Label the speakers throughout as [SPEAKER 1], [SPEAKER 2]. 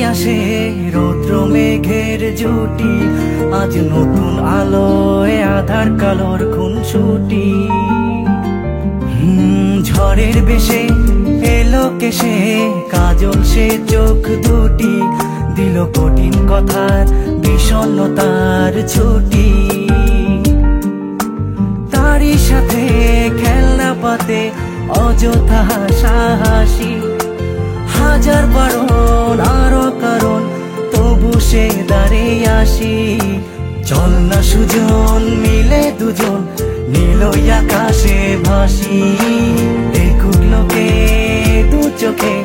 [SPEAKER 1] আসে রৌদ্র মেঘের জুটি, আজ নতুন আলোয় আধার কালোর খুনসুটি। ঝড়ের বেশে এলো কেশে কাজল সে চোখ দুটি, দিল কঠিন কথার বিষণ্ণতার ছুটি। তারই সাথে খেলনা পাতে অযথা হাসাহাসি, হাজার বারণ আরো কারণ তবু সে দাঁড়িয়ে আসি। চল না সুজন মিলে দুজন নীলই আকাশে ভাসি, দেখুক লোকে দু চোখে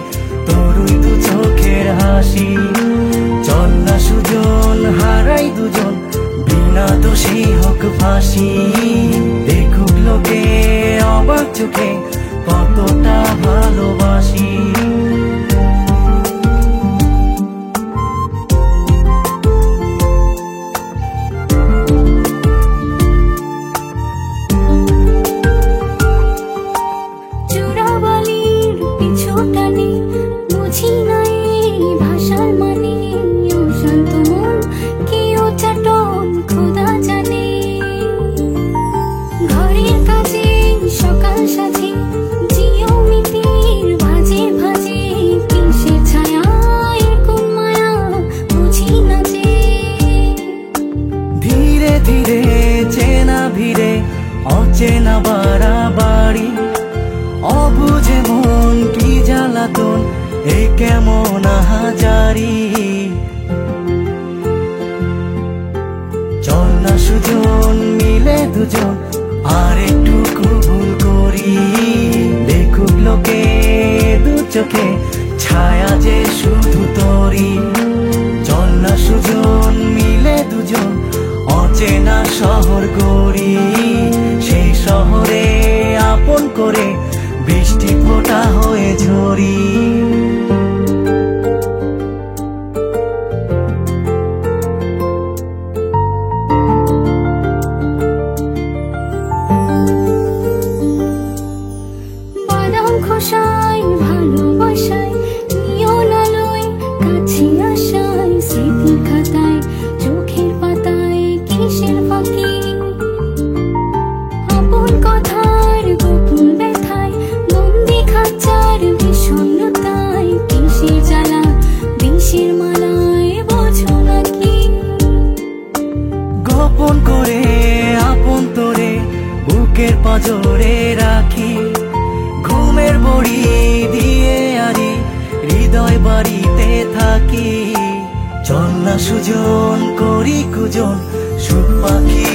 [SPEAKER 1] তোরই দু চোখের হাসি। চল না সুজন হারাই দুজন বিনা দোষী হোক ফাঁসি, দেখুক লোকে অবাক চোখে কতটা ভালোবাসি। ধীরে চেনা ভিড়ে অচেনা বাড়াবাড়ি, অবুঝে মন কি জ্বালাতন এ কেমন আহাজারি। চল না সুজন মিলে দুজন আর একটু ভুল করি, দেখুক লোকে দু চোখে ছায়া যে শুধু তোরি। চল না সুজন মিলে দুজন অচেনা শহর গড়ি, সেই শহরে আপন করে বৃষ্টি ফোঁটা হয়ে ঝরি।
[SPEAKER 2] বাদাম খোসায় ভালোবাসায় নিয়ন আলোয় কাছে আসায় স্মৃতির খাতায় চোখের পাতায় কিসের ফাঁকি। আপন কথার গোপন ব্যথায় বন্দি খাঁচার বিষণ্ণতায় কিসের জ্বালা বিষের মালায় বোঝো নাকি।
[SPEAKER 1] গোপন করে আপন তোরে বুকের পাঁজরে রাখি, ঘুমের বড়ি দিয়ে আরি হৃদয় বাড়িতে থাকি। চল না সুজন করি কুজন সুখ পাখি